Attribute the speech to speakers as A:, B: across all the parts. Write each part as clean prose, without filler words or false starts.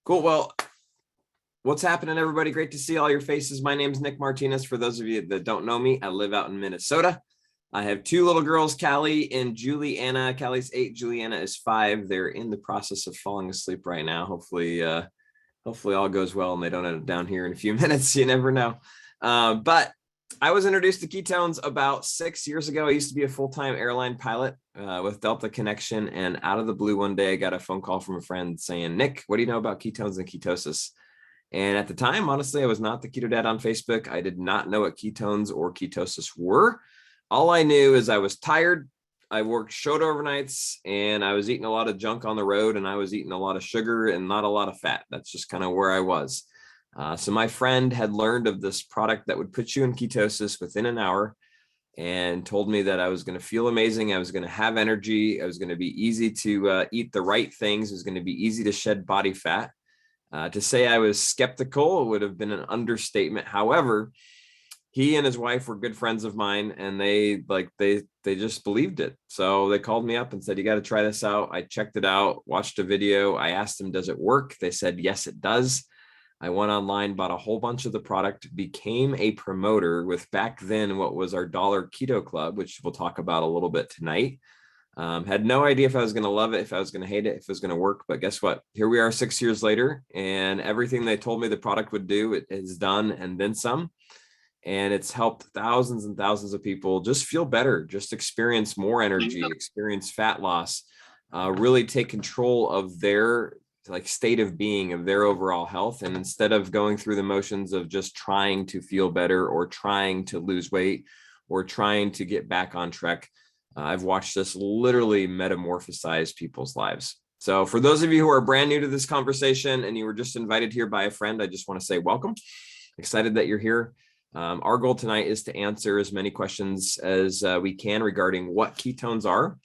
A: Cool. Well, what's happening, everybody? Great to see all your faces. My name's Nick Martinez. For those of you that don't know me, I live out in Minnesota. I have two little girls, Callie and Juliana. Callie's 8, Juliana is 5. They're in the process of falling asleep right now. Hopefully all goes well and they don't end up down here in a few minutes. You never know. But I was introduced to ketones about 6 years ago. I used to be a full-time airline pilot with Delta Connection, and out of the blue one day, I got a phone call from a friend saying, Nick, what do you know about ketones and ketosis? And at the time, honestly, I was not the Keto Dad on Facebook. I did not know what ketones or ketosis were. All I knew is I was tired. I worked short overnights and I was eating a lot of junk on the road, and I was eating a lot of sugar and not a lot of fat. That's just kind of where I was. So my friend had learned of this product that would put you in ketosis within an hour and told me that I was going to feel amazing. I was going to have energy. I was going to be easy to eat the right things. It was going to be easy to shed body fat. To say I was skeptical would have been an understatement. However, he and his wife were good friends of mine, and they just believed it. So they called me up and said, you got to try this out. I checked it out, watched a video. I asked them, does it work? They said, yes, it does. I went online, bought a whole bunch of the product, became a promoter with back then what was our Dollar Keto Club, which we'll talk about a little bit tonight. Had no idea if I was going to love it, if I was going to hate it, if it was going to work. But guess what? Here we are 6 years later, and everything they told me the product would do, it has done and then some. And it's helped thousands and thousands of people just feel better, just experience more energy, experience fat loss, really take control of their state of being, of their overall health. And instead of going through the motions of just trying to feel better or trying to lose weight or trying to get back on track, I've watched this literally metamorphosize people's lives. So for those of you who are brand new to this conversation and you were just invited here by a friend, I just want to say welcome. Excited that you're here. Our goal tonight is to answer as many questions as we can regarding what ketones are,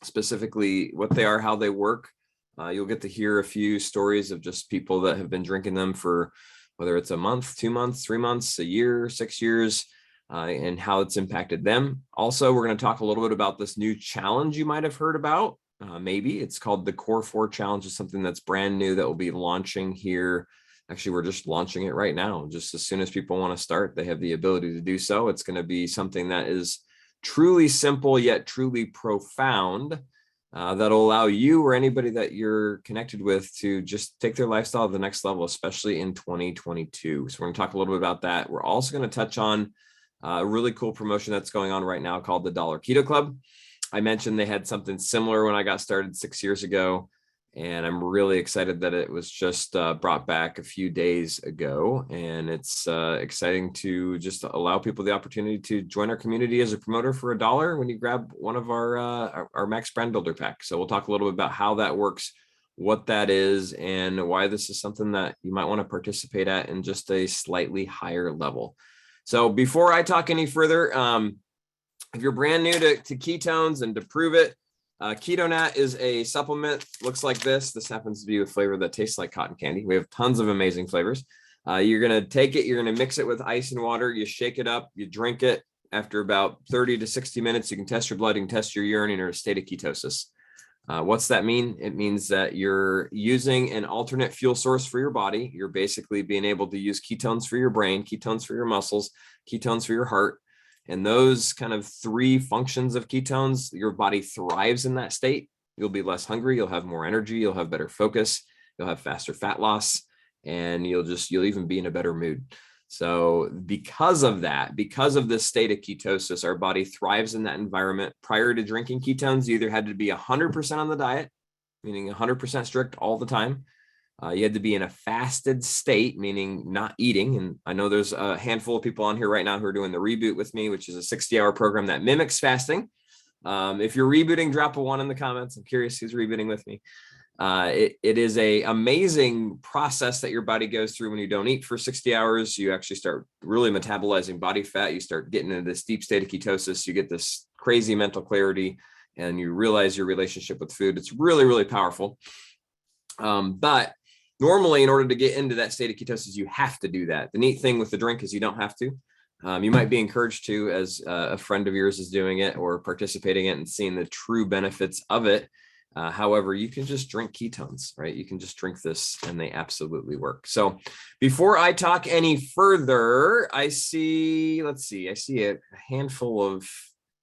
A: specifically what they are, how they work. You'll get to hear a few stories of just people that have been drinking them for whether it's a month, 2 months, 3 months, a year, 6 years, and how it's impacted them. Also, we're going to talk a little bit about this new challenge you might have heard about. Maybe it's called the Core 4 Challenge. It's something that's brand new that will be launching here. Actually, we're just launching it right now. Just as soon as people want to start, they have the ability to do so. It's going to be something that is truly simple yet truly profound. That'll allow you or anybody that you're connected with to just take their lifestyle to the next level, especially in 2022. So we're going to talk a little bit about that. We're also going to touch on a really cool promotion that's going on right now called the Dollar Keto Club. I mentioned they had something similar when I got started 6 years ago, and I'm really excited that it was just brought back a few days ago. And it's exciting to just allow people the opportunity to join our community as a promoter for $1 when you grab one of our Max Brand Builder pack. So we'll talk a little bit about how that works, what that is, and why this is something that you might want to participate at in just a slightly higher level. So before I talk any further, if you're brand new to ketones and to prove it, Keto Nat is a supplement. Looks like this. This happens to be a flavor that tastes like cotton candy. We have tons of amazing flavors. You're going to take it. You're going to mix it with ice and water. You shake it up. You drink it. After about 30 to 60 minutes, you can test your blood. You can test your urine, and you're in a state of ketosis. What's that mean? It means that you're using an alternate fuel source for your body. You're basically being able to use ketones for your brain, ketones for your muscles, ketones for your heart. And those kind of 3 functions of ketones, your body thrives in that state. You'll be less hungry. You'll have more energy. You'll have better focus. You'll have faster fat loss, and you'll even be in a better mood. So because of that, because of this state of ketosis, our body thrives in that environment. Prior to drinking ketones, you either had to be 100% on the diet, meaning 100% strict all the time. You had to be in a fasted state, meaning not eating. And I know there's a handful of people on here right now who are doing the reboot with me, which is a 60-hour program that mimics fasting. If you're rebooting, drop a 1 in the comments. I'm curious who's rebooting with me. It is a amazing process that your body goes through when you don't eat for 60 hours. You actually start really metabolizing body fat. You start getting into this deep state of ketosis. You get this crazy mental clarity, and you realize your relationship with food. It's really, really powerful. But normally, in order to get into that state of ketosis, you have to do that. The neat thing with the drink is you don't have to. You might be encouraged to, as a friend of yours is doing it or participating in it and seeing the true benefits of it. However, you can just drink ketones, right? You can just drink this and they absolutely work. So before I talk any further, I see a handful of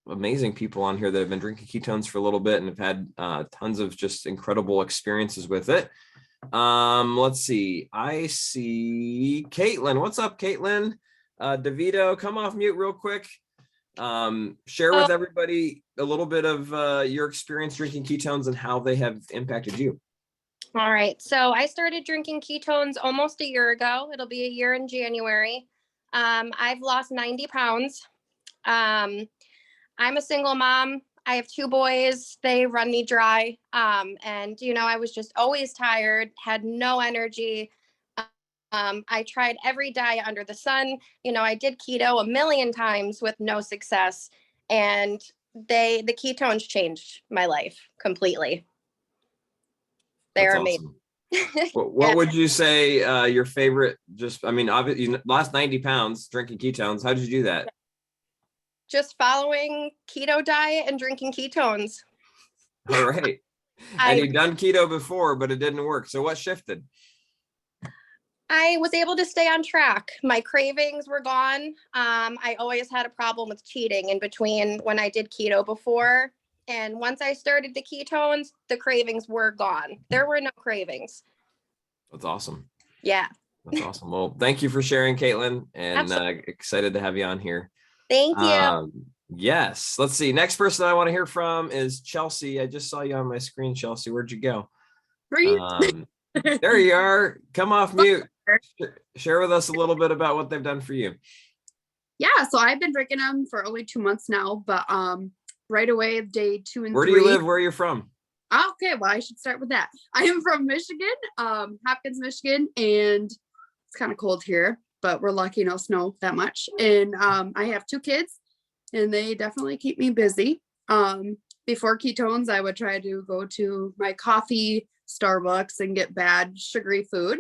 A: amazing people on here that have been drinking ketones for a little bit and have had tons of just incredible experiences with it. Let's see. I see Caitlin. What's up, Caitlin? DeVito, come off mute real quick. Share with everybody a little bit of your experience drinking ketones and how they have impacted you.
B: All right. So I started drinking ketones almost a year ago. It'll be a year in January. I've lost 90 pounds. I'm a single mom. I have 2 boys. They run me dry. And, you know, I was just always tired, had no energy. I tried every diet under the sun. You know, I did keto a million times with no success. And the ketones changed my life completely. They're amazing.
A: Awesome. What would you say your favorite, obviously you lost 90 pounds drinking ketones. How did you do that?
B: Just following keto diet and drinking ketones.
A: All right. And you'd done keto before, but it didn't work. So what shifted?
B: I was able to stay on track. My cravings were gone. I always had a problem with cheating in between when I did keto before. And once I started the ketones, the cravings were gone. There were no cravings.
A: That's awesome.
B: Yeah.
A: That's awesome. Well, thank you for sharing, Caitlin, and excited to have you on here.
B: Thank you.
A: Yes. Let's see. Next person I want to hear from is Chelsea. I just saw you on my screen, Chelsea. Where'd you go? There you are. Come off mute. Share with us a little bit about what they've done for you.
C: Yeah, so I've been drinking them for only 2 months now, but right away, day 2 and 3.
A: Where do you live? Where are you from?
C: Okay, well, I should start with that. I am from Michigan, Hopkins, Michigan, and it's kind of cold here, but we're lucky no snow that much. And I have 2 kids, and they definitely keep me busy. Before ketones, I would try to go to my coffee Starbucks and get bad sugary food.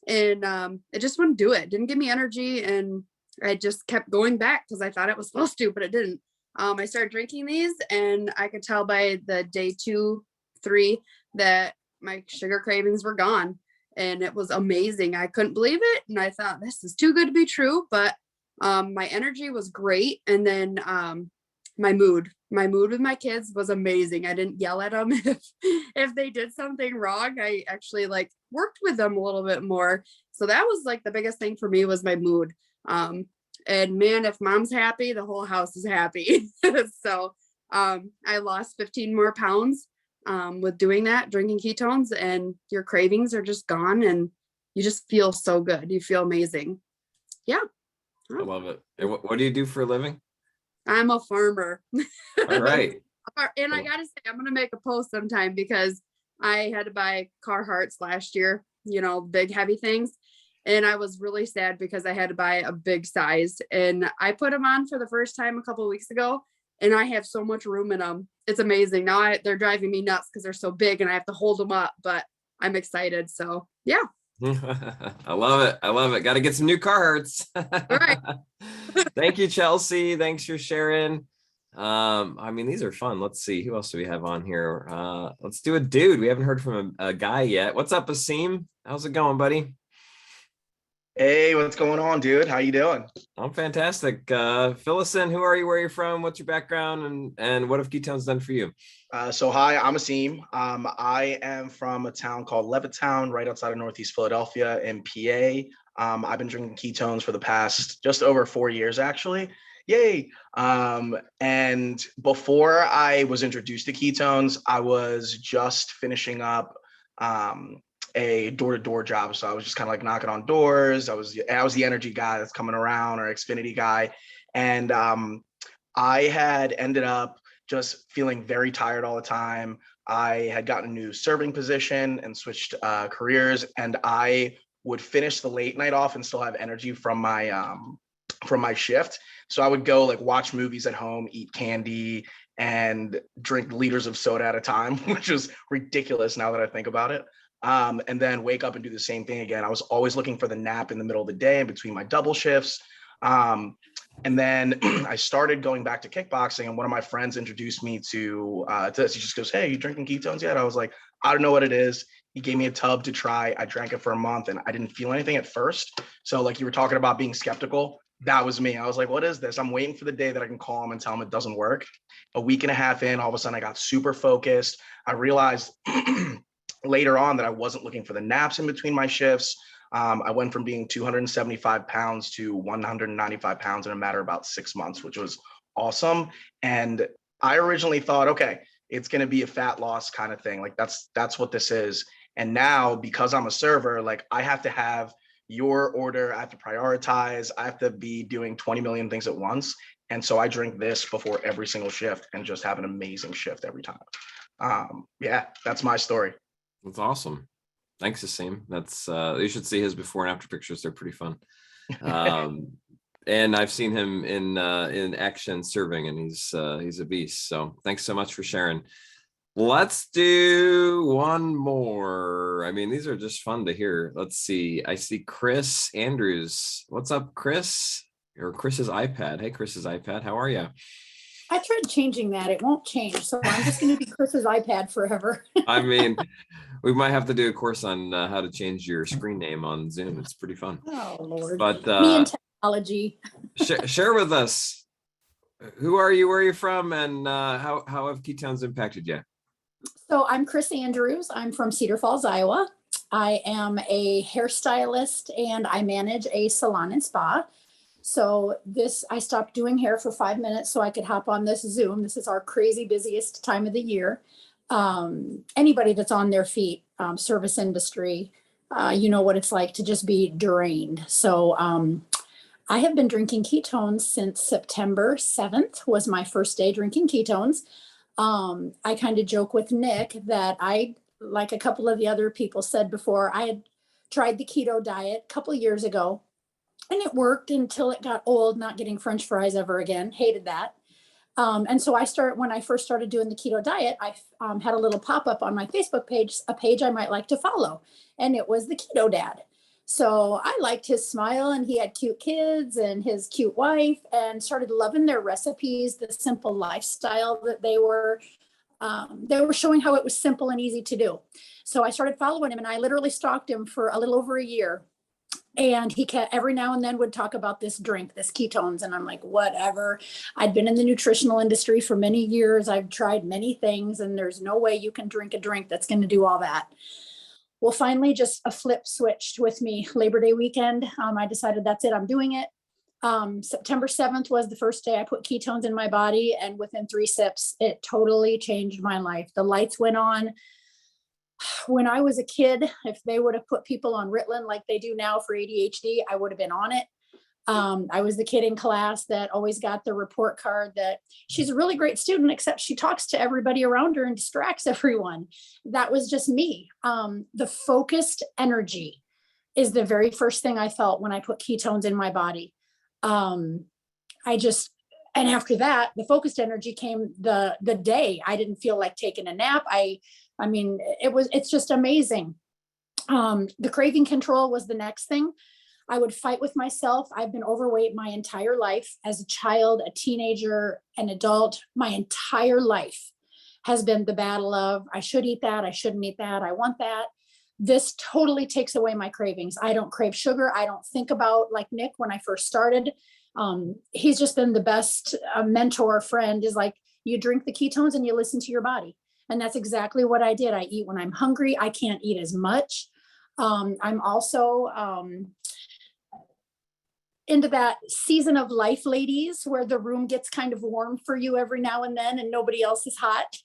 C: And it just wouldn't do it. Didn't give me energy. And I just kept going back because I thought it was supposed to, but it didn't. I started drinking these and I could tell by the day 2, 3 that my sugar cravings were gone. And it was amazing. I couldn't believe it. And I thought this is too good to be true, but my energy was great. And then my mood with my kids was amazing. I didn't yell at them if they did something wrong. I actually worked with them a little bit more. So that was the biggest thing for me was my mood. And man, if mom's happy, the whole house is happy. So I lost 15 more pounds with doing that, drinking ketones, and your cravings are just gone and you just feel so good. You feel amazing. Yeah.
A: I love it. And what do you do for a living?
C: I'm a farmer.
A: All right.
C: And I gotta say, I'm gonna make a post sometime because I had to buy Carhartts last year, big heavy things. And I was really sad because I had to buy a big size. And I put them on for the first time a couple of weeks ago, and I have so much room in them. It's amazing. Now they're driving me nuts because they're so big and I have to hold them up, but I'm excited. So yeah.
A: I love it. I love it. Got to get some new Carhartts.
C: Right.
A: Thank you, Chelsea. Thanks for sharing. These are fun. Let's see. Who else do we have on here? Let's do a dude. We haven't heard from a guy yet. What's up, Asim? How's it going, buddy?
D: Hey, what's going on, dude? How you doing?
A: I'm fantastic. Fill us in. Who are you? Where are you from? What's your background? And what have ketones done for you?
D: So hi, I'm Asim. I am from a town called Levittown, right outside of Northeast Philadelphia in PA. I've been drinking ketones for the past just over 4 years, actually. Yay. And before I was introduced to ketones, I was just finishing up a door-to-door job. So I was just kind of knocking on doors. I was the energy guy that's coming around, or Xfinity guy. And I had ended up just feeling very tired all the time. I had gotten a new serving position and switched careers, and I would finish the late night off and still have energy from my shift. So I would go watch movies at home, eat candy, and drink liters of soda at a time, which is ridiculous now that I think about it. And then wake up and do the same thing again. I was always looking for the nap in the middle of the day in between my double shifts. And then I started going back to kickboxing, and one of my friends introduced me to this. He just goes, "Hey, you drinking ketones yet?" I was like, "I don't know what it is." He gave me a tub to try. I drank it for a month and I didn't feel anything at first. So like you were talking about being skeptical, that was me. I was like, what is this? I'm waiting for the day that I can call him and tell him it doesn't work. A week and a half in, all of a sudden I got super focused. I realized later on that I wasn't looking for the naps in between my shifts. I went from being 275 pounds to 195 pounds in a matter of about 6 months, which was awesome. And I originally thought, okay, it's going to be a fat loss kind of thing. Like that's what this is. And now, because I'm a server, like I have to have your order, I have to prioritize, I have to be doing 20 million things at once. And so I drink this before every single shift and just have an amazing shift every time. Yeah, that's my story.
A: That's awesome. Thanks, Asim. That's you should see his before and after pictures. They're pretty fun. And I've seen him in action serving, and he's a beast. So thanks so much for sharing. Let's do one more. I mean, these are just fun to hear. Let's see. I see Chris Andrews. What's up, Chris? Or Chris's iPad. Hey, Chris's iPad. How are you?
E: I tried changing that. It won't change. So I'm just going to be Chris's iPad forever.
A: I mean, we might have to do a course on how to change your screen name on Zoom. It's pretty fun.
E: Oh, Lord.
A: But
E: Me and technology.
A: share with us, who are you, where are you from, and how have ketones impacted you?
E: So I'm Chris Andrews. I'm from Cedar Falls, Iowa. I am a hairstylist and I manage a salon and spa. So I stopped doing hair for 5 minutes so I could hop on this Zoom. This is our crazy busiest time of the year. Anybody that's on their feet, service industry, you know what it's like to just be drained. So I have been drinking ketones since September 7th was my first day drinking ketones. I kind of joke with Nick that like a couple of the other people said before, I had tried the keto diet a couple of years ago. And it worked until it got old, not getting French fries ever again. Hated that. And so when I first started doing the keto diet, I had a little pop-up on my Facebook page, a page I might like to follow. And it was the Keto Dad. So I liked his smile, and he had cute kids and his cute wife, and started loving their recipes, the simple lifestyle that they were showing how it was simple and easy to do. So I started following him, and I literally stalked him for a little over a year. And he every now and then would talk about this drink, this ketones. And I'm like, whatever. I'd been in the nutritional industry for many years. I've tried many things, and there's no way you can drink a drink that's going to do all that. Well, finally, just a flip switched with me. Labor Day weekend, I decided that's it. I'm doing it. September 7th was the first day I put ketones in my body. And within 3 sips, it totally changed my life. The lights went on. When I was a kid, if they would have put people on Ritalin like they do now for ADHD, I would have been on it. I was the kid in class that always got the report card that she's a really great student, except she talks to everybody around her and distracts everyone. That was just me. The focused energy is the very first thing I felt when I put ketones in my body. And after that, the focused energy came the day. I didn't feel like taking a nap. I mean, it's just amazing. The craving control was the next thing. I would fight with myself. I've been overweight my entire life as a child, a teenager, an adult. My entire life has been the battle of, I should eat that. I shouldn't eat that. I want that. This totally takes away my cravings. I don't crave sugar. I don't think about, like Nick, when I first started, he's just been the best mentor, friend, is like, you drink the ketones and you listen to your body. And that's exactly what I did. I eat when I'm hungry. I can't eat as much. I'm also into that season of life, ladies, where the room gets kind of warm for you every now and then and nobody else is hot.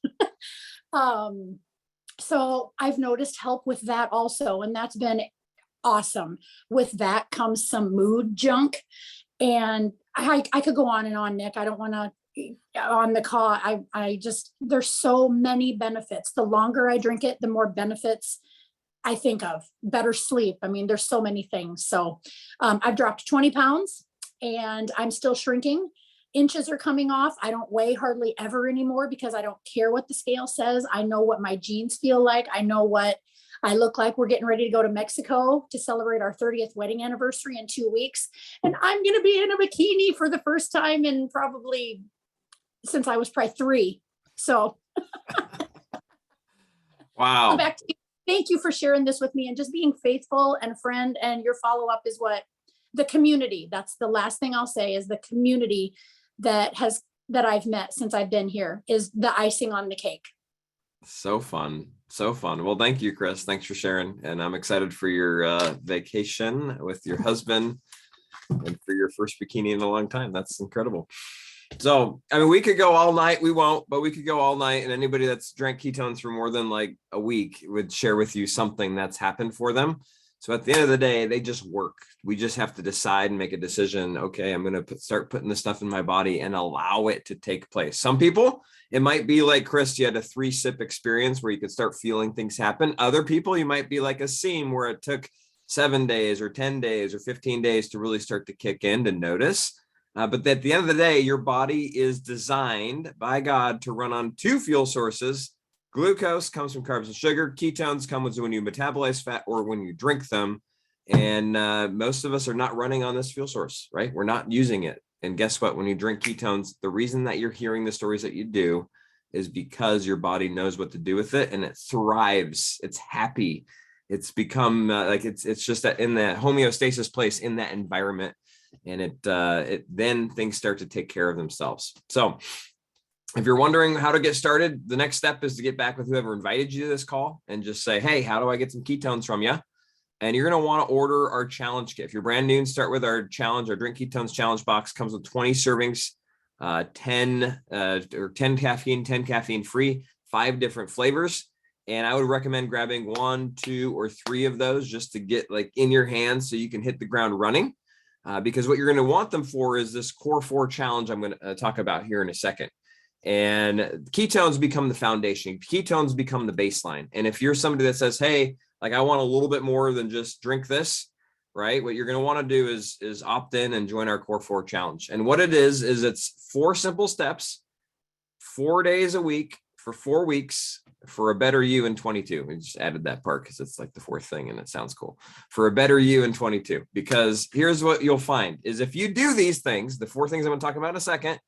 E: So I've noticed help with that also. And that's been awesome. With that comes some mood junk. And I could go on and on, Nick. I don't want to on the call. There's so many benefits. The longer I drink it, the more benefits I think of. Better sleep. I mean, there's so many things. So I've dropped 20 pounds and I'm still shrinking. Inches are coming off. I don't weigh hardly ever anymore because I don't care what the scale says. I know what my jeans feel like. I know what I look like we're getting ready to go to Mexico to celebrate our 30th wedding anniversary in 2 weeks. And I'm going to be in a bikini for the first time in probably since I was probably 3. So
A: Wow.
E: back to you. Thank you for sharing this with me and just being faithful and a friend. And your follow-up is what the community, that's the last thing I'll say, is the community that I've met since I've been here is the icing on the cake.
A: So fun. So fun. Well, thank you, Chris. Thanks for sharing. And I'm excited for your vacation with your husband and for your first bikini in a long time. That's incredible. So, I mean, we could go all night. We won't, but we could go all night. And anybody that's drank ketones for more than like a week would share with you something that's happened for them. So at the end of the day, they just work. We just have to decide and make a decision. Okay, I'm going to start putting this stuff in my body and allow it to take place. Some people, it might be like Chris, you had a 3-sip experience where you could start feeling things happen. Other people, you might be like a seam where it took 7 days or 10 days or 15 days to really start to kick in to notice. But at the end of the day, your body is designed by God to run on 2 fuel sources. Glucose comes from carbs and sugar. Ketones come when you metabolize fat or when you drink them. And most of us are not running on this fuel source, right? We're not using it. And guess what? When you drink ketones, the reason that you're hearing the stories that you do is because your body knows what to do with it and it thrives. It's happy. It's become it's just that in that homeostasis place in that environment. And it then things start to take care of themselves. So if you're wondering how to get started, the next step is to get back with whoever invited you to this call and just say, hey, how do I get some ketones from you? And you're going to want to order our challenge kit. If you're brand new and start with our challenge, our Drink Ketones challenge box comes with 20 servings, 10 caffeine, 10 caffeine free, 5 different flavors. And I would recommend grabbing 1, 2, or 3 of those just to get like in your hands so you can hit the ground running. Because what you're going to want them for is this Core 4 challenge I'm going to talk about here in a second. And ketones become the foundation. Ketones become the baseline. And if you're somebody that says, hey, like I want a little bit more than just drink this, right? What you're going to want to do is opt in and join our Core 4 challenge. And what it is it's 4 simple steps, 4 days a week for 4 weeks for a better you in 22. We just added that part because it's like the 4th thing and it sounds cool. For a better you in 22. Because here's what you'll find is if you do these things, the 4 things I'm going to talk about in a second,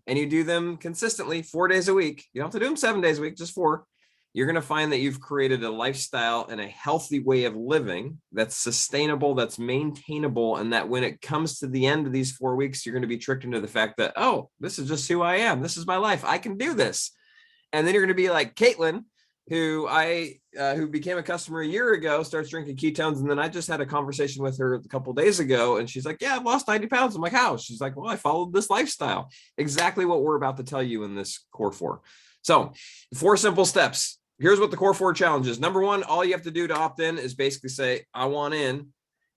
A: and you do them consistently 4 days a week, you don't have to do them 7 days a week, just 4. You're going to find that you've created a lifestyle and a healthy way of living that's sustainable, that's maintainable, and that when it comes to the end of these 4 weeks, you're going to be tricked into the fact that, oh, this is just who I am. This is my life. I can do this. And then you're going to be like Caitlin, who became a customer a year ago, starts drinking ketones. And then I just had a conversation with her a couple of days ago. And she's like, yeah, I've lost 90 pounds. I'm like, how? She's like, well, I followed this lifestyle. Exactly what we're about to tell you in this Core 4. So 4 simple steps. Here's what the Core 4 challenge is. Number 1, all you have to do to opt in is basically say, I want in,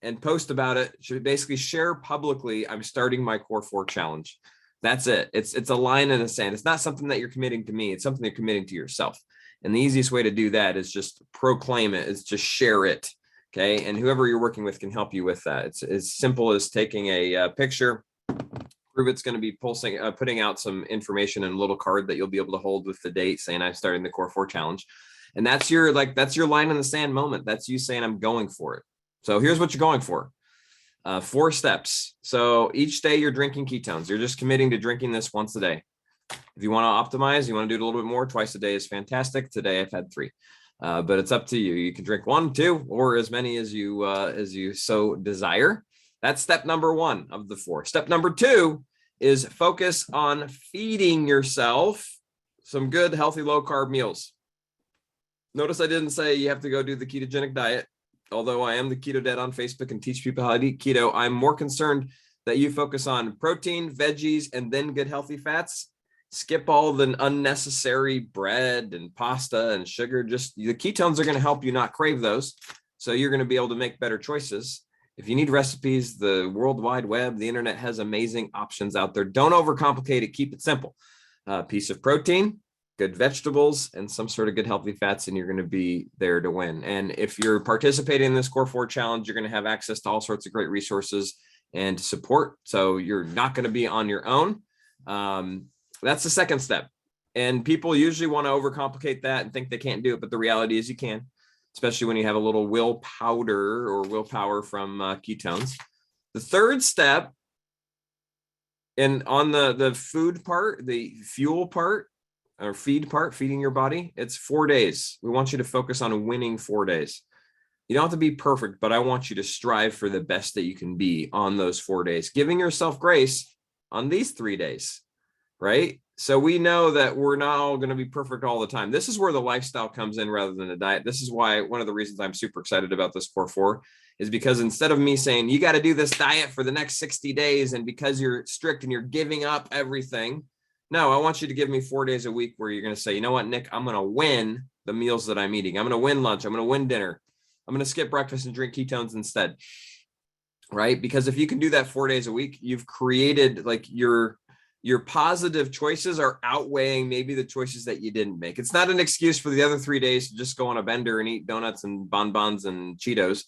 A: and post about it. Should basically share publicly, I'm starting my Core 4 challenge. That's it. It's a line in the sand. It's not something that you're committing to me. It's something you're committing to yourself. And the easiest way to do that is just proclaim it. It's just share it. Okay. And whoever you're working with can help you with that. It's as simple as taking a picture. Prove it's going to be putting out some information in a little card that you'll be able to hold with the date saying I'm starting the Core 4 challenge. And that's your line in the sand moment. That's you saying I'm going for it. So here's what you're going for. 4 steps. So each day you're drinking ketones. You're just committing to drinking this once a day. If you want to optimize, you want to do it a little bit more, twice a day is fantastic. Today I've had 3, but it's up to you. You can drink 1, 2, or as many as you so desire. That's step number 1 of the 4. Step number 2 is focus on feeding yourself some good, healthy, low carb meals. Notice I didn't say you have to go do the ketogenic diet. Although I am the Keto Dad on Facebook and teach people how to eat keto, I'm more concerned that you focus on protein, veggies, and then good healthy fats. Skip all the unnecessary bread and pasta and sugar. Just the ketones are going to help you not crave those. So you're going to be able to make better choices. If you need recipes, the World Wide Web, the internet has amazing options out there. Don't overcomplicate it. Keep it simple. Piece of protein, good vegetables, and some sort of good healthy fats, and you're going to be there to win. And if you're participating in this Core 4 challenge, you're going to have access to all sorts of great resources and support. So you're not going to be on your own. That's the second step. And people usually want to overcomplicate that and think they can't do it. But the reality is you can. especially when you have a little will powder or willpower from ketones. The third step, and on the food part, the fuel part, or feed part, feeding your body, it's 4 days. We want you to focus on winning 4 days. You don't have to be perfect, but I want you to strive for the best that you can be on those 4 days, giving yourself grace on these 3 days, right? So we know that we're not all going to be perfect all the time. This is where the lifestyle comes in rather than a diet. This is why one of the reasons I'm super excited about this Core 4 is because instead of me saying, you got to do this diet for the next 60 days, and because you're strict and you're giving up everything, no, I want you to give me 4 days a week where you're going to say, you know what, Nick, I'm going to win the meals that I'm eating. I'm going to win lunch. I'm going to win dinner. I'm going to skip breakfast and drink ketones instead, right? Because if you can do that 4 days a week, you've created like your positive choices are outweighing maybe the choices that you didn't make. It's not an excuse for the other 3 days to just go on a bender and eat donuts and bonbons and Cheetos.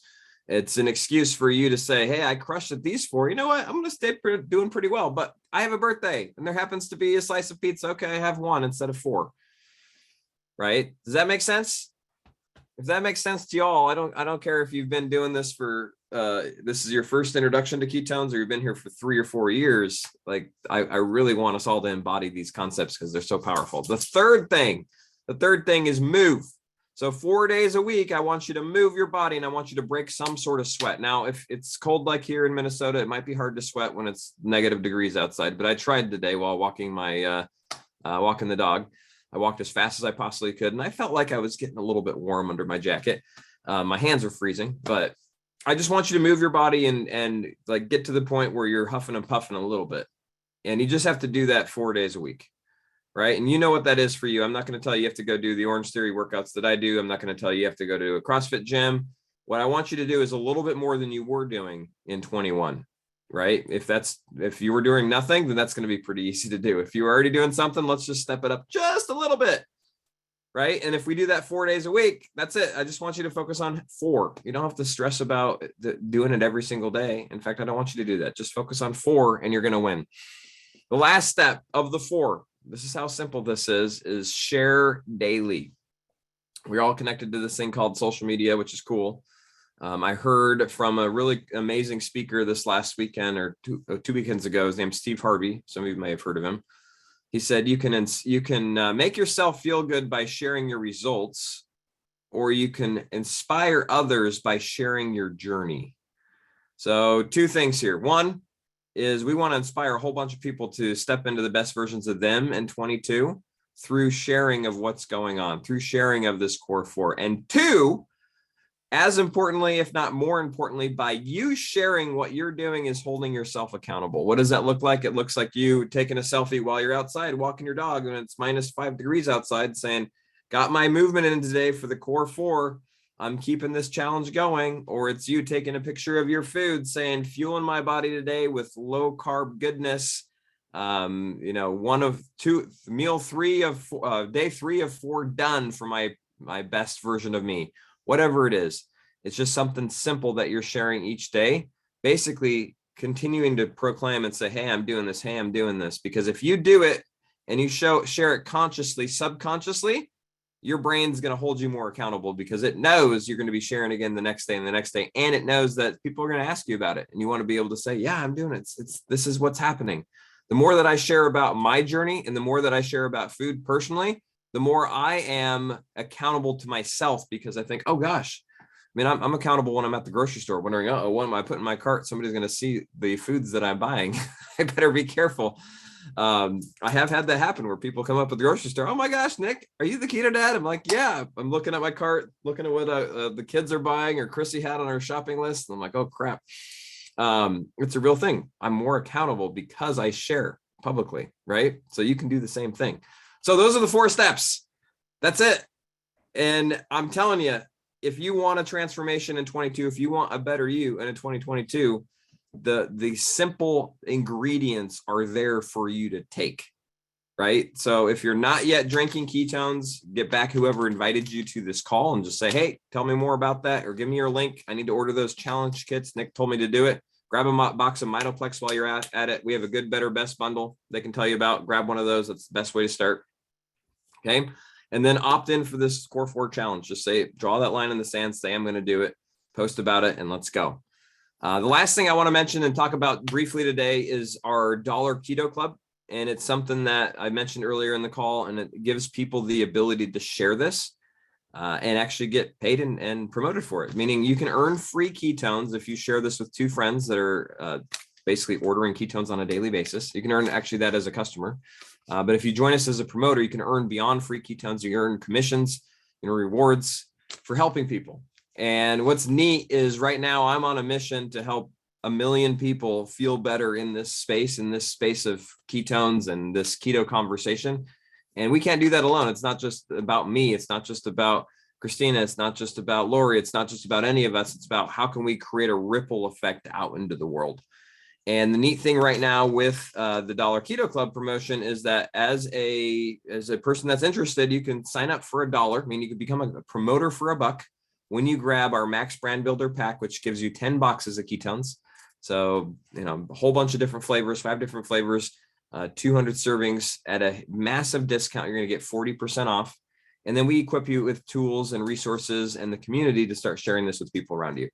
A: It's an excuse for you to say, hey, I crushed at these 4. You know what? I'm going to stay doing pretty well, but I have a birthday and there happens to be a slice of pizza. Okay, I have 1 instead of 4. Right? Does that make sense? If that makes sense to y'all, I don't care if you've been doing this for this is your first introduction to ketones or you've been here for 3 or 4 years. Like I really want us all to embody these concepts because they're so powerful. The third thing is move. So 4 days a week, I want you to move your body and I want you to break some sort of sweat. Now, if it's cold like here in Minnesota, it might be hard to sweat when it's negative degrees outside, but I tried today while walking my walking the dog. I walked as fast as I possibly could, and I felt like I was getting a little bit warm under my jacket. My hands are freezing, but I just want you to move your body and like get to the point where you're huffing and puffing a little bit. And you just have to do that 4 days a week, right? And you know what that is for you. I'm not going to tell you you have to go do the Orange Theory workouts that I do. I'm not going to tell you you have to go to a CrossFit gym. What I want you to do is a little bit more than you were doing in 21. Right? If you were doing nothing, then that's going to be pretty easy to do. If you were already doing something, let's just step it up just a little bit. Right? And if we do that 4 days a week, that's it. I just want you to focus on 4. You don't have to stress about doing it every single day. In fact, I don't want you to do that. Just focus on 4 and you're going to win. The last step of the 4, this is how simple this is share daily. We're all connected to this thing called social media, which is cool. I heard from a really amazing speaker this last weekend or two weekends ago. His name's Steve Harvey. Some of you may have heard of him. He said, you can make yourself feel good by sharing your results, or you can inspire others by sharing your journey. So 2 things here. One is we want to inspire a whole bunch of people to step into the best versions of them in 22 through sharing of what's going on, through sharing of this Core 4. And 2, as importantly, if not more importantly, by you sharing what you're doing is holding yourself accountable. What does that look like? It looks like you taking a selfie while you're outside walking your dog and it's -5 degrees outside saying, got my movement in today for the Core 4. I'm keeping this challenge going. Or it's you taking a picture of your food saying, fueling my body today with low carb goodness. One of 2, meal 3 of day 3 of 4 done for my best version of me. Whatever it is, it's just something simple that you're sharing each day, basically continuing to proclaim and say, hey, I'm doing this. Hey, I'm doing this. Because if you do it and you share it consciously, subconsciously, your brain's going to hold you more accountable because it knows you're going to be sharing again the next day and the next day. And it knows that people are going to ask you about it. And you want to be able to say, yeah, I'm doing it. This is what's happening. The more that I share about my journey and the more that I share about food personally, the more I am accountable to myself because I think, oh gosh, I mean, I'm accountable when I'm at the grocery store wondering, oh, what am I putting in my cart? Somebody's going to see the foods that I'm buying. I better be careful. I have had that happen where people come up at the grocery store. Oh my gosh, Nick, are you the Keto Dad? I'm like, yeah, I'm looking at my cart, looking at what the kids are buying or Chrissy had on her shopping list. And I'm like, oh crap. It's a real thing. I'm more accountable because I share publicly, right? So you can do the same thing. So those are the 4 steps. That's it. And I'm telling you, if you want a transformation in 22, if you want a better you in 2022, the simple ingredients are there for you to take, right? So if you're not yet drinking ketones, get back whoever invited you to this call and just say, hey, tell me more about that, or give me your link. I need to order those challenge kits. Nick told me to do it. Grab a box of Mitoplex while you're at it. We have a good, better, best bundle they can tell you about. Grab one of those. That's the best way to start. Okay. and then opt in for this Core 4 challenge. Just say, draw that line in the sand, say, I'm going to do it, post about it, and let's go. The last thing I want to mention and talk about briefly today is our Dollar Keto Club. And it's something that I mentioned earlier in the call, and it gives people the ability to share this and actually get paid and promoted for it. Meaning you can earn free ketones if you share this with 2 friends that are basically ordering ketones on a daily basis. You can earn actually that as a customer. But if you join us as a promoter, you can earn beyond free ketones. You earn commissions, rewards for helping people. And what's neat is right now I'm on a mission to help 1 million people feel better in this space of ketones and this keto conversation. And we can't do that alone. It's not just about me. It's not just about Christina. It's not just about Lori. It's not just about any of us. It's about how can we create a ripple effect out into the world. And the neat thing right now with the Dollar Keto Club promotion is that as a person that's interested, you can sign up for $1. I mean, you can become a promoter for $1 when you grab our Max Brand Builder pack, which gives you 10 boxes of ketones. So, a whole bunch of different flavors, 5 different flavors, 200 servings at a massive discount. You're going to get 40% off. And then we equip you with tools and resources and the community to start sharing this with people around you.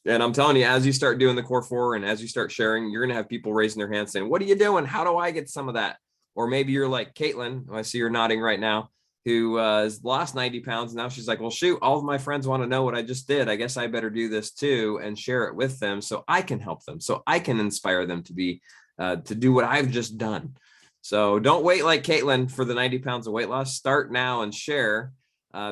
A: And I'm telling you, as you start doing the Core 4 and as you start sharing, you're going to have people raising their hands saying, what are you doing? How do I get some of that? Or maybe you're like Caitlin, who I see you're nodding right now, who has lost 90 pounds. Now she's like, well, shoot, all of my friends want to know what I just did. I guess I better do this too and share it with them so I can help them, so I can inspire them to be, to do what I've just done. So don't wait like Caitlin for the 90 pounds of weight loss. Start now and share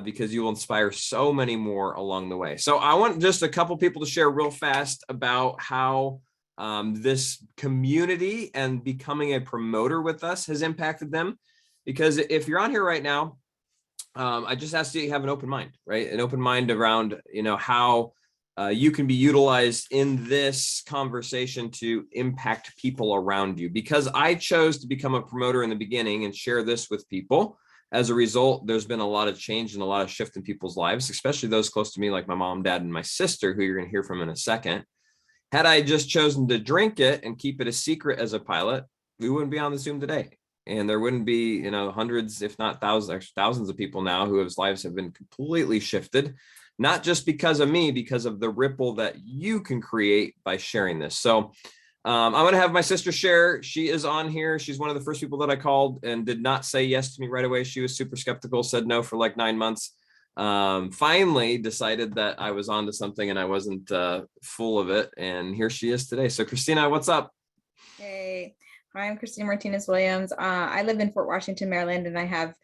A: because you will inspire so many more along the way. So I want just a couple people to share real fast about how this community and becoming a promoter with us has impacted them. Because if you're on here right now, I just ask you to have an open mind, right? An open mind around, how you can be utilized in this conversation to impact people around you. Because I chose to become a promoter in the beginning and share this with people. As a result, there's been a lot of change and a lot of shift in people's lives, especially those close to me, like my mom, dad, and my sister, who you're going to hear from in a second. Had I just chosen to drink it and keep it a secret as a pilot, we wouldn't be on the Zoom today. And there wouldn't be, hundreds, if not thousands of people now whose lives have been completely shifted, not just because of me, because of the ripple that you can create by sharing this. So I'm going to have my sister share. She is on here. She's one of the first people that I called and did not say yes to me right away. She was super skeptical, said no for like 9 months. Finally decided that I was onto something and I wasn't full of it. And here she is today. So Christina, what's up?
F: Hey, hi, I'm Christina Martinez Williams. I live in Fort Washington, Maryland, and I have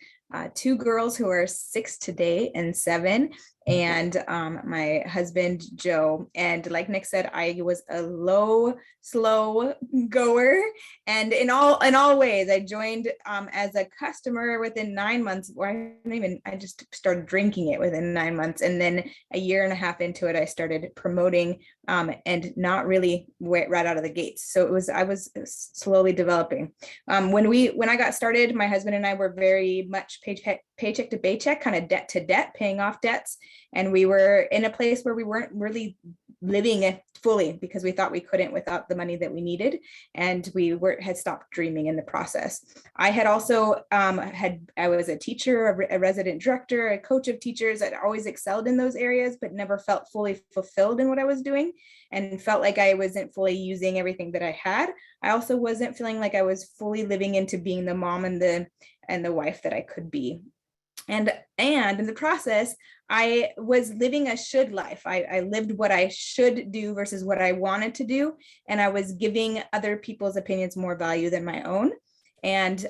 F: 2 girls who are 6 today and 7, and my husband, Joe. And like Nick said, I was a slow goer. And in all ways, I joined as a customer within 9 months, or I just started drinking it within 9 months. And then a year and a half into it, I started promoting and not really right out of the gates. So I was slowly developing. When I got started, my husband and I were very much paycheck to paycheck, kind of debt to debt, paying off debts. And we were in a place where we weren't really living it fully because we thought we couldn't without the money that we needed. And we had stopped dreaming in the process. I had also I was a teacher, a resident director, a coach of teachers. I'd always excelled in those areas, but never felt fully fulfilled in what I was doing and felt like I wasn't fully using everything that I had. I also wasn't feeling like I was fully living into being the mom and the wife that I could be. And in the process, I was living a should life. I lived what I should do versus what I wanted to do. And I was giving other people's opinions more value than my own. And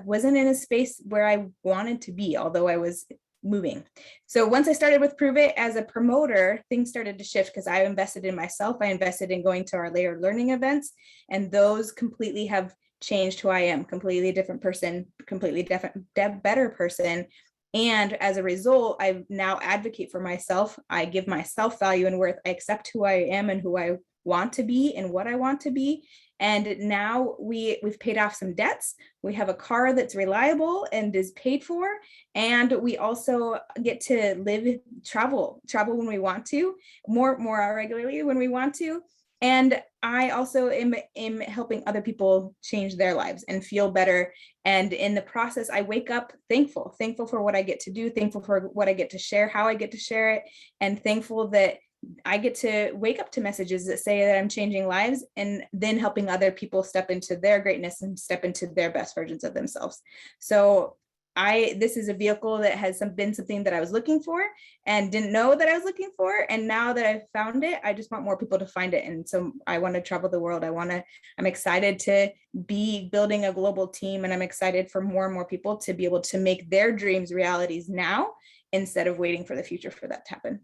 F: wasn't in a space where I wanted to be, although I was moving. So once I started with Prove It as a promoter, things started to shift because I invested in myself. I invested in going to our layered learning events. And those completely have changed who I am, completely different person, completely different, better person. And as a result, I now advocate for myself. I give myself value and worth. I accept who I am and who I want to be and what I want to be. And now we've paid off some debts. We have a car that's reliable and is paid for. And we also get to travel when we want to, more regularly when we want to. And I also am helping other people change their lives and feel better. And in the process, I wake up thankful for what I get to do, thankful for what I get to share, how I get to share it, and thankful that I get to wake up to messages that say that I'm changing lives, and then helping other people step into their greatness and step into their best versions of themselves. So this is a vehicle that has been something that I was looking for and didn't know that I was looking for. And now that I've found it, I just want more people to find it. And so I want to travel the world. I'm excited to be building a global team, and I'm excited for more and more people to be able to make their dreams realities now, instead of waiting for the future for that to happen.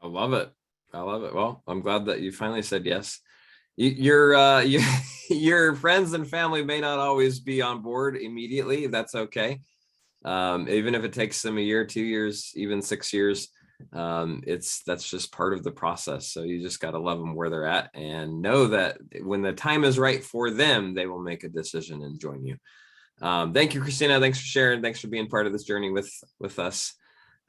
A: I love it. Well, I'm glad that you finally said yes. Your friends and family may not always be on board immediately. That's okay. Even if it takes them a year, 2 years, even 6 years, that's just part of the process. So you just got to love them where they're at, and know that when the time is right for them, they will make a decision and join you. Thank you, Christina. Thanks for sharing. Thanks for being part of this journey with us.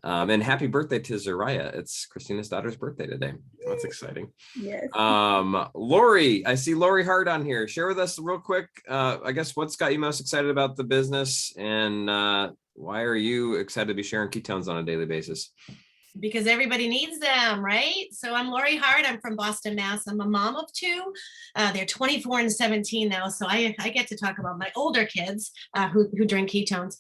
A: And happy birthday to Zariah. It's Christina's daughter's birthday today. That's exciting.
F: Yes.
A: Lori, I see Lori Hart on here. Share with us real quick, I guess, what's got you most excited about the business, and why are you excited to be sharing ketones on a daily basis?
G: Because everybody needs them, right? So I'm Lori Hart. I'm from Boston, Mass. I'm a mom of two. They're 24 and 17 now. So I get to talk about my older kids who drink ketones.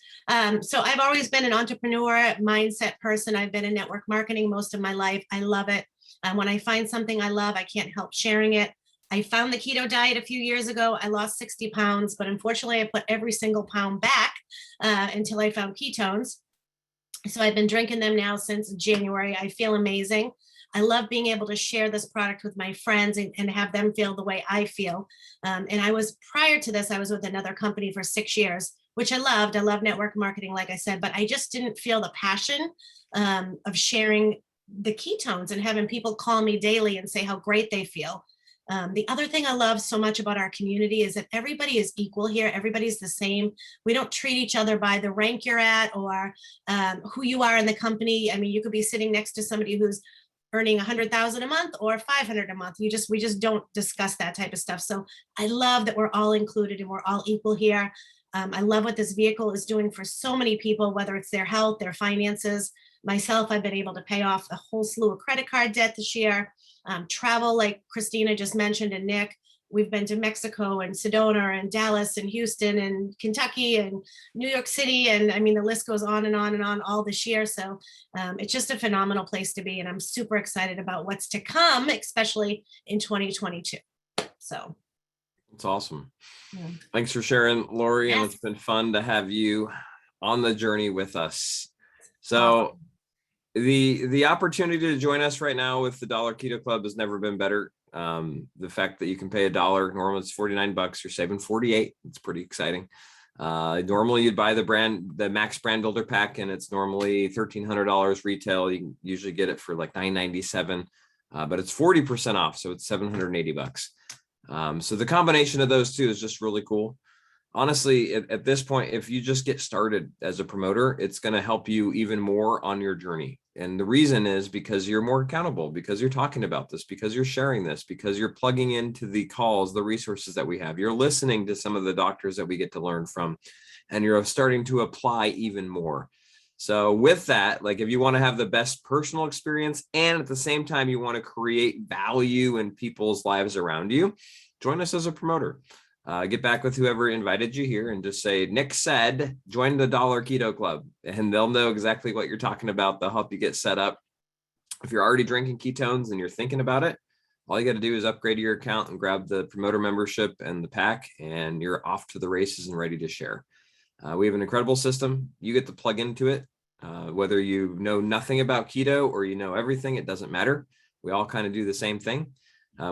G: So I've always been an entrepreneur mindset person. I've been in network marketing most of my life. I love it. When I find something I love, I can't help sharing it. I found the keto diet a few years ago. I lost 60 pounds, but unfortunately I put every single pound back until I found ketones. So I've been drinking them now since January. I feel amazing. I love being able to share this product with my friends and have them feel the way I feel. And prior to this, I was with another company for 6 years, which I loved. I love network marketing, like I said, but I just didn't feel the passion of sharing the ketones and having people call me daily and say how great they feel. The other thing I love so much about our community is that everybody is equal here. Everybody's the same. We don't treat each other by the rank you're at or who you are in the company. I mean, you could be sitting next to somebody who's earning $100,000 a month or $500 a month. We just don't discuss that type of stuff. So I love that we're all included and we're all equal here. I love what this vehicle is doing for so many people, whether it's their health, their finances. Myself, I've been able to pay off a whole slew of credit card debt this year. Travel, like Christina just mentioned, and Nick, we've been to Mexico and Sedona and Dallas and Houston and Kentucky and New York City. And I mean, the list goes on and on and on all this year. So it's just a phenomenal place to be. And I'm super excited about what's to come, especially in 2022. So.
A: It's awesome.
G: Yeah.
A: Thanks for sharing, Lori.
G: Yes.
A: And it's been fun to have you on the journey with us. So
G: Awesome.
A: The opportunity to join us right now with the Dollar Keto Club has never been better. The fact that you can pay $1, normally it's $49, you're saving $48. It's pretty exciting. Normally you'd buy the Max Brand Builder Pack, and it's normally $1,300 retail. You can usually get it for like $997, but it's 40% off, so it's $780. So the combination of those two is just really cool. Honestly, at this point, if you just get started as a promoter, it's going to help you even more on your journey. And the reason is because you're more accountable, because you're talking about this, because you're sharing this, because you're plugging into the calls, the resources that we have. You're listening to some of the doctors that we get to learn from, and you're starting to apply even more. So with that, like if you want to have the best personal experience and at the same time you want to create value in people's lives around you, join us as a promoter. Get back with whoever invited you here and just say, Nick said, join the Dollar Keto Club, and they'll know exactly what you're talking about. They'll help you get set up. If you're already drinking ketones and you're thinking about it, all you got to do is upgrade your account and grab the promoter membership and the pack, and you're off to the races and ready to share. We have an incredible system. You get to plug into it. Whether you know nothing about keto or you know everything, it doesn't matter. We all kind of do the same thing.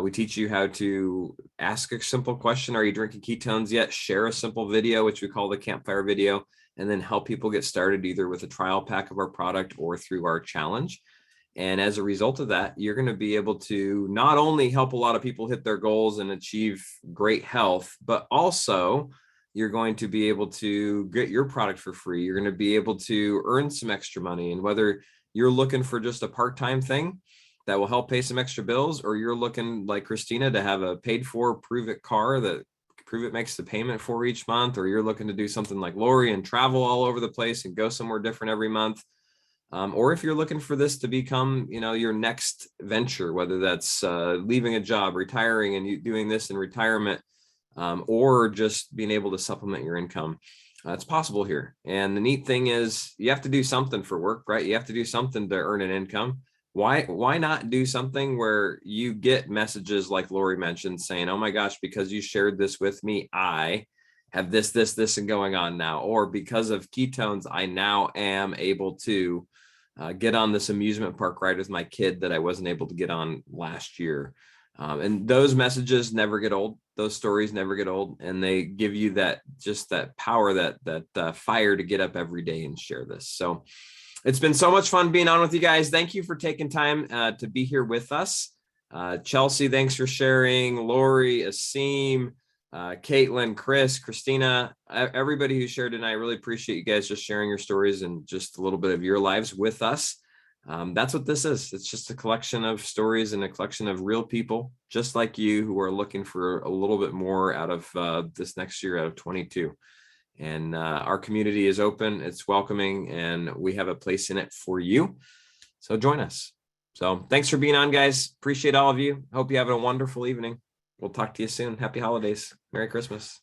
A: We teach you how to ask a simple question. Are you drinking ketones yet? Share a simple video, which we call the campfire video, and then help people get started either with a trial pack of our product or through our challenge. And as a result of that, you're going to be able to not only help a lot of people hit their goals and achieve great health, but also you're going to be able to get your product for free. You're going to be able to earn some extra money. And whether you're looking for just a part-time thing, that will help pay some extra bills, or you're looking like Christina to have a paid for prove it car that prove it makes the payment for each month, or you're looking to do something like Lori and travel all over the place and go somewhere different every month. Or if you're looking for this to become, your next venture, whether that's leaving a job, retiring and you doing this in retirement, or just being able to supplement your income. It's possible here. And the neat thing is you have to do something for work, right? You have to do something to earn an income. Why not do something where you get messages like Lori mentioned saying, oh my gosh, because you shared this with me, I have this and going on now, or because of ketones, I now am able to get on this amusement park ride with my kid that I wasn't able to get on last year. And those messages never get old. Those stories never get old. And they give you that power, that fire to get up every day and share this. So it's been so much fun being on with you guys. Thank you for taking time to be here with us. Chelsea, thanks for sharing. Lori, Asim, Caitlin, Chris, Christina, everybody who shared tonight. I really appreciate you guys just sharing your stories and just a little bit of your lives with us. That's what this is. It's just a collection of stories and a collection of real people just like you who are looking for a little bit more out of this next year, out of 22. And our community is open, it's welcoming, and we have a place in it for you. So join us. So thanks for being on, guys. Appreciate all of you. Hope you have a wonderful evening. We'll talk to you soon. Happy holidays. Merry Christmas.